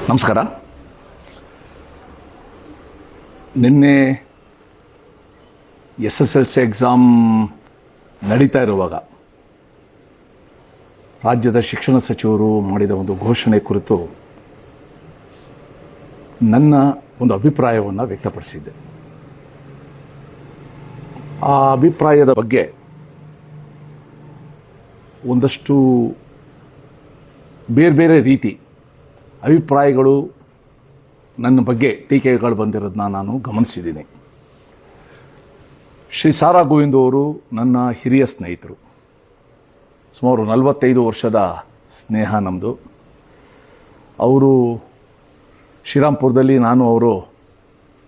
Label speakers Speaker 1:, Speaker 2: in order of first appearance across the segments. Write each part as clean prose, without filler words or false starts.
Speaker 1: ನಮಸ್ಕಾರ. ನಿನ್ನೆ SSLC exam ನಡೀತಾ ಇರುವಾಗ ರಾಜ್ಯದ ಶಿಕ್ಷಣ ಸಚಿವರು ಮಾಡಿದ ಒಂದು ಘೋಷಣೆ ಕುರಿತು ನನ್ನ ಒಂದು ಅಭಿಪ್ರಾಯವನ್ನು ವ್ಯಕ್ತಪಡಿಸಿದ್ದೆ. ಆ ಅಭಿಪ್ರಾಯದ ಬಗ್ಗೆ ಒಂದಷ್ಟು ಬೇರೆ ಬೇರೆ ರೀತಿ ಅಭಿಪ್ರಾಯಗಳು ನನ್ನ ಬಗ್ಗೆ ಟೀಕೆಗಳು ಬಂದಿರೋದನ್ನ ನಾನು ಗಮನಿಸಿದ್ದೀನಿ. ಶ್ರೀ ಸಾರಾ ಗೋವಿಂದ್ ಅವರು ನನ್ನ ಹಿರಿಯ ಸ್ನೇಹಿತರು. ಸುಮಾರು 45 ವರ್ಷದ ಸ್ನೇಹ ನಮ್ಮದು. ಅವರು ಶ್ರೀರಾಮ್ಪುರದಲ್ಲಿ ನಾನು ಅವರು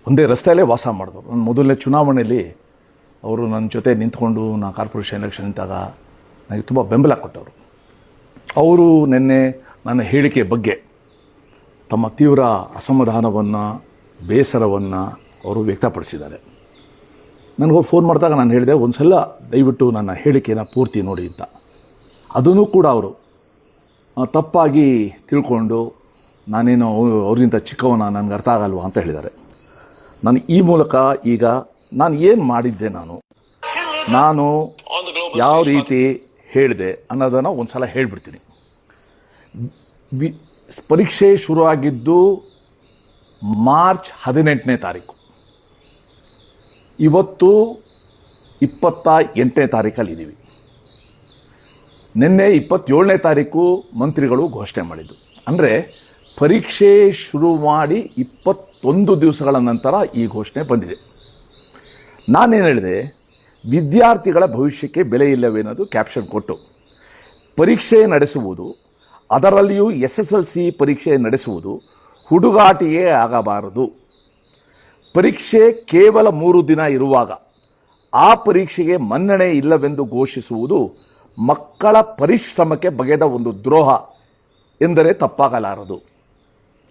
Speaker 1: ಒಂದೇ ರಸ್ತೆಯಲ್ಲೇ ವಾಸ ಮಾಡಿದ್ರು. ನನ್ನ ಮೊದಲನೇ ಚುನಾವಣೆಯಲ್ಲಿ ಅವರು ನನ್ನ ಜೊತೆ ನಿಂತ್ಕೊಂಡು ನಾನು ಕಾರ್ಪೊರೇಷನ್ ಎಲೆಕ್ಷನ್ ನಿಂತಾಗ ನನಗೆ ತುಂಬ ಬೆಂಬಲ ಕೊಟ್ಟವರು. ಅವರು ನಿನ್ನೆ ನನ್ನ ಹೇಳಿಕೆ ಬಗ್ಗೆ ತಮ್ಮ ತೀವ್ರ ಅಸಮಾಧಾನವನ್ನು, ಬೇಸರವನ್ನು ಅವರು ವ್ಯಕ್ತಪಡಿಸಿದ್ದಾರೆ. ನನಗೆ ಫೋನ್ ಮಾಡಿದಾಗ ನಾನು ಹೇಳಿದೆ, ಒಂದು ಸಲ ದಯವಿಟ್ಟು ನನ್ನ ಹೇಳಿಕೆಯನ್ನು ಪೂರ್ತಿ ನೋಡಿ ಅಂತ. ಅದನ್ನು ಕೂಡ ಅವರು ತಪ್ಪಾಗಿ ತಿಳ್ಕೊಂಡು ನಾನೇನು ಅವರಿಗಿಂತ ಚಿಕ್ಕವನ, ನನಗೆ ಅರ್ಥ ಆಗಲ್ವಾ ಅಂತ ಹೇಳಿದ್ದಾರೆ. ನಾನು ಈ ಮೂಲಕ ಈಗ ನಾನು ಏನು ಮಾಡಿದ್ದೆ, ನಾನು ಯಾವ ರೀತಿ ಹೇಳಿದೆ ಅನ್ನೋದನ್ನು ಒಂದು ಸಲ ಹೇಳಿಬಿಡ್ತೀನಿ. ಪರೀಕ್ಷೆ ಶುರುವಾಗಿದ್ದು ಮಾರ್ಚ್ 18ನೇ ತಾರೀಕು. ಇವತ್ತು 28ನೇ ತಾರೀಕಲ್ಲಿದ್ದೀವಿ. ನಿನ್ನೆ 27ನೇ ತಾರೀಕು ಮಂತ್ರಿಗಳು ಘೋಷಣೆ ಮಾಡಿದ್ದು. ಅಂದರೆ ಪರೀಕ್ಷೆ ಶುರು ಮಾಡಿ 21 ದಿವಸಗಳ ನಂತರ ಈ ಘೋಷಣೆ ಬಂದಿದೆ. ನಾನೇನು ಹೇಳಿದೆ, ವಿದ್ಯಾರ್ಥಿಗಳ ಭವಿಷ್ಯಕ್ಕೆ ಬೆಲೆ ಇಲ್ಲವೇನೋದು ಕ್ಯಾಪ್ಷನ್ ಕೊಟ್ಟು ಪರೀಕ್ಷೆ ನಡೆಸುವುದು, ಅದರಲ್ಲಿಯೂ SSLC ಪರೀಕ್ಷೆ ನಡೆಸುವುದು ಹುಡುಗಾಟಿಯೇ ಆಗಬಾರದು. ಪರೀಕ್ಷೆ ಕೇವಲ 3 ದಿನ ಇರುವಾಗ ಆ ಪರೀಕ್ಷೆಗೆ ಮನ್ನಣೆ ಇಲ್ಲವೆಂದು ಘೋಷಿಸುವುದು ಮಕ್ಕಳ ಪರಿಶ್ರಮಕ್ಕೆ ಬಗೆದ ಒಂದು ದ್ರೋಹ ಎಂದರೆ ತಪ್ಪಾಗಲಾರದು.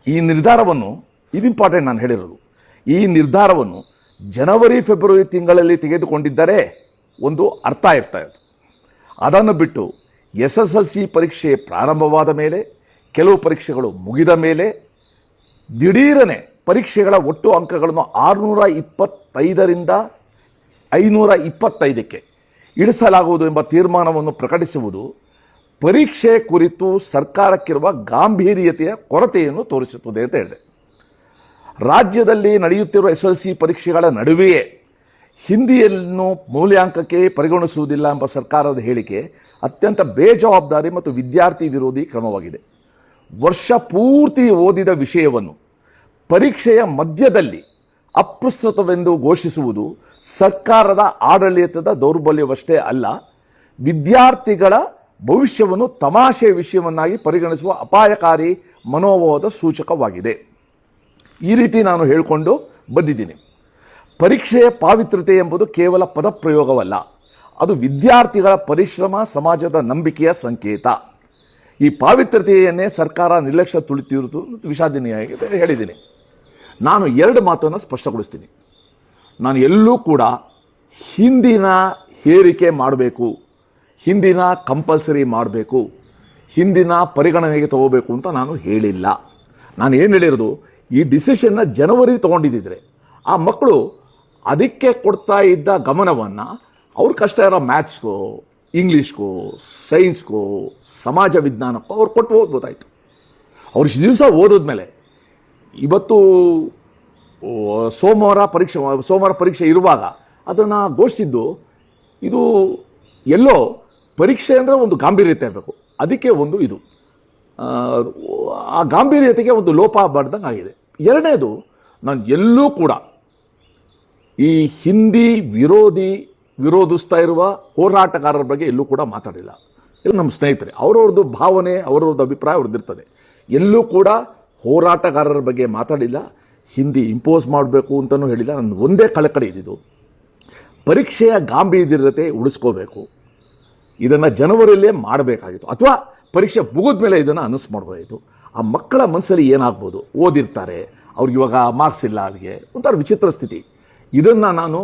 Speaker 1: ಈ ನಿರ್ಧಾರವನ್ನು, ಇದು ಇಂಪಾರ್ಟೆಂಟ್ ನಾನು ಹೇಳಿರೋದು, ಈ ನಿರ್ಧಾರವನ್ನು ಜನವರಿ ಫೆಬ್ರವರಿ ತಿಂಗಳಲ್ಲಿ ತೆಗೆದುಕೊಂಡಿದ್ದರೆ ಒಂದು ಅರ್ಥ ಇರ್ತಾ ಇತ್ತು. ಅದನ್ನು ಬಿಟ್ಟು SSLC ಪರೀಕ್ಷೆ ಪ್ರಾರಂಭವಾದ ಮೇಲೆ, ಕೆಲವು ಪರೀಕ್ಷೆಗಳು ಮುಗಿದ ಮೇಲೆ ದಿಢೀರನೆ ಪರೀಕ್ಷೆಗಳ ಒಟ್ಟು ಅಂಕಗಳನ್ನು 625ರಿಂದ 525ಕ್ಕೆ ಇಳಿಸಲಾಗುವುದು ಎಂಬ ತೀರ್ಮಾನವನ್ನು ಪ್ರಕಟಿಸುವುದು ಪರೀಕ್ಷೆ ಕುರಿತು ಸರ್ಕಾರಕ್ಕಿರುವ ಗಾಂಭೀರ್ಯತೆಯ ಕೊರತೆಯನ್ನು ತೋರಿಸುತ್ತದೆ ಅಂತ ಹೇಳಿದೆ. ರಾಜ್ಯದಲ್ಲಿ ನಡೆಯುತ್ತಿರುವ SSLC ಪರೀಕ್ಷೆಗಳ ನಡುವೆಯೇ ಹಿಂದಿಯನ್ನು ಮೌಲ್ಯಾಂಕಕ್ಕೆ ಪರಿಗಣಿಸುವುದಿಲ್ಲ ಎಂಬ ಸರ್ಕಾರದ ಹೇಳಿಕೆ ಅತ್ಯಂತ ಬೇಜವಾಬ್ದಾರಿ ಮತ್ತು ವಿದ್ಯಾರ್ಥಿ ವಿರೋಧಿ ಕ್ರಮವಾಗಿದೆ. ವರ್ಷ ಪೂರ್ತಿ ಓದಿದ ವಿಷಯವನ್ನು ಪರೀಕ್ಷೆಯ ಮಧ್ಯದಲ್ಲಿ ಅಪ್ರಸ್ತುತವೆಂದು ಘೋಷಿಸುವುದು ಸರ್ಕಾರದ ಆಡಳಿತದ ದೌರ್ಬಲ್ಯವಷ್ಟೇ ಅಲ್ಲ, ವಿದ್ಯಾರ್ಥಿಗಳ ಭವಿಷ್ಯವನ್ನು ತಮಾಷೆ ವಿಷಯವನ್ನಾಗಿ ಪರಿಗಣಿಸುವ ಅಪಾಯಕಾರಿ ಮನೋಭಾವದ ಸೂಚಕವಾಗಿದೆ. ಈ ರೀತಿ ನಾನು ಹೇಳಿಕೊಂಡು ಬಂದಿದ್ದೀನಿ. ಪರೀಕ್ಷೆಯ ಪಾವಿತ್ರ್ಯತೆ ಎಂಬುದು ಕೇವಲ ಪದಪ್ರಯೋಗವಲ್ಲ, ಅದು ವಿದ್ಯಾರ್ಥಿಗಳ ಪರಿಶ್ರಮ, ಸಮಾಜದ ನಂಬಿಕೆಯ ಸಂಕೇತ. ಈ ಪಾವಿತ್ರ್ಯತೆಯನ್ನೇ ಸರ್ಕಾರ ನಿರ್ಲಕ್ಷ್ಯ ತುಳಿತಿರುವುದು ವಿಷಾದನೀಯವಾಗಿದೆ ಹೇಳಿದ್ದೀನಿ. ನಾನು 2 ಮಾತನ್ನು ಸ್ಪಷ್ಟಗೊಳಿಸ್ತೀನಿ. ನಾನು ಎಲ್ಲೂ ಕೂಡ ಹಿಂದಿನ ಹೇರಿಕೆ ಮಾಡಬೇಕು, ಹಿಂದಿನ ಕಂಪಲ್ಸರಿ ಮಾಡಬೇಕು, ಹಿಂದಿನ ಪರಿಗಣನೆಗೆ ತಗೋಬೇಕು ಅಂತ ನಾನು ಹೇಳಿಲ್ಲ. ನಾನು ಏನು ಹೇಳಿರೋದು, ಈ ಡಿಸಿಷನ್ನ ಜನವರಿ ತೊಗೊಂಡಿದ್ದಿದ್ರೆ ಆ ಮಕ್ಕಳು ಅದಕ್ಕೆ ಕೊಡ್ತಾ ಇದ್ದ ಗಮನವನ್ನು ಅವ್ರ ಕಷ್ಟ ಇರೋ ಮ್ಯಾಥ್ಸ್ಗೋ, ಇಂಗ್ಲೀಷ್ಗೋ, ಸೈನ್ಸ್ಗೋ, ಸಮಾಜ ವಿಜ್ಞಾನಕ್ಕೋ ಅವ್ರು ಕೊಟ್ಟು ಹೋಗ್ಬೋದಾಯ್ತು. ಅವ್ರು ಇಷ್ಟು ದಿವಸ ಓದಿದ್ಮೇಲೆ ಇವತ್ತು ಸೋಮವಾರ ಪರೀಕ್ಷೆ ಇರುವಾಗ ಅದನ್ನು ಘೋಷಿಸಿದ್ದು, ಇದು ಎಲ್ಲೋ ಪರೀಕ್ಷೆ ಅಂದರೆ ಒಂದು ಗಾಂಭೀರ್ಯತೆ ಇರಬೇಕು, ಅದಕ್ಕೆ ಒಂದು ಇದು ಆ ಗಾಂಭೀರ್ಯತೆಗೆ ಒಂದು ಲೋಪ ಬಡ್ದಂಗೆ ಆಗಿದೆ. ಎರಡನೇದು, ನಾನು ಎಲ್ಲೂ ಕೂಡ ಈ ಹಿಂದಿ ವಿರೋಧಿಸ್ತಾ ಇರುವ ಹೋರಾಟಗಾರರ ಬಗ್ಗೆ ಎಲ್ಲೂ ಕೂಡ ಮಾತಾಡಿಲ್ಲ. ಇಲ್ಲ, ನಮ್ಮ ಸ್ನೇಹಿತರೆ ಅವರವ್ರದ್ದು ಭಾವನೆ, ಅವರವ್ರದ್ದು ಅಭಿಪ್ರಾಯ ಅವ್ರದ್ದಿರ್ತದೆ. ಎಲ್ಲೂ ಕೂಡ ಹೋರಾಟಗಾರರ ಬಗ್ಗೆ ಮಾತಾಡಿಲ್ಲ, ಹಿಂದಿ ಇಂಪೋಸ್ ಮಾಡಬೇಕು ಅಂತಲೂ ಹೇಳಿಲ್ಲ. ನನ್ನ ಒಂದೇ ಕಳಕಳಿ ಇದ್ದಿದ್ದು, ಪರೀಕ್ಷೆಯ ಗಾಂಭೀರ್ಯತೆ ಉಳಿಸ್ಕೋಬೇಕು. ಇದನ್ನು ಜನವರಿಯಲ್ಲೇ ಮಾಡಬೇಕಾಗಿತ್ತು, ಅಥವಾ ಪರೀಕ್ಷೆ ಮುಗಿದ ಮೇಲೆ ಇದನ್ನು ಅನೌನ್ಸ್ ಮಾಡ್ಬೋದಾಯಿತು. ಆ ಮಕ್ಕಳ ಮನಸ್ಸಲ್ಲಿ ಏನಾಗ್ಬೋದು, ಓದಿರ್ತಾರೆ, ಅವ್ರಿಗೆ ಇವಾಗ ಮಾರ್ಕ್ಸ್ ಇಲ್ಲ, ಅವರಿಗೆ ಒಂಥರ ವಿಚಿತ್ರ ಸ್ಥಿತಿ. ಇದನ್ನು ನಾನು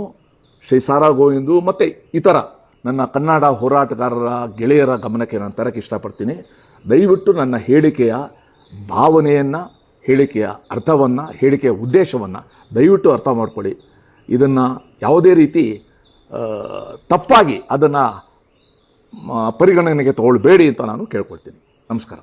Speaker 1: ಶ್ರೀ ಸಾರಾ ಗೋವಿಂದು ಮತ್ತು ಇತರ ನನ್ನ ಕನ್ನಡ ಹೋರಾಟಗಾರರ ಗೆಳೆಯರ ಗಮನಕ್ಕೆ ನಾನು ತರಕ್ಕೆ ಇಷ್ಟಪಡ್ತೀನಿ. ದಯವಿಟ್ಟು ನನ್ನ ಹೇಳಿಕೆಯ ಭಾವನೆಯನ್ನು ಹೇಳಿಕೆಯ ಅರ್ಥವನ್ನು, ಹೇಳಿಕೆಯ ಉದ್ದೇಶವನ್ನು ದಯವಿಟ್ಟು ಅರ್ಥ ಮಾಡ್ಕೊಳ್ಳಿ. ಇದನ್ನು ಯಾವುದೇ ರೀತಿ ತಪ್ಪಾಗಿ ಅದನ್ನು ಪರಿಗಣನೆಗೆ ತಗೊಳ್ಬೇಡಿ ಅಂತ ನಾನು ಕೇಳ್ಕೊಳ್ತೀನಿ. ನಮಸ್ಕಾರ.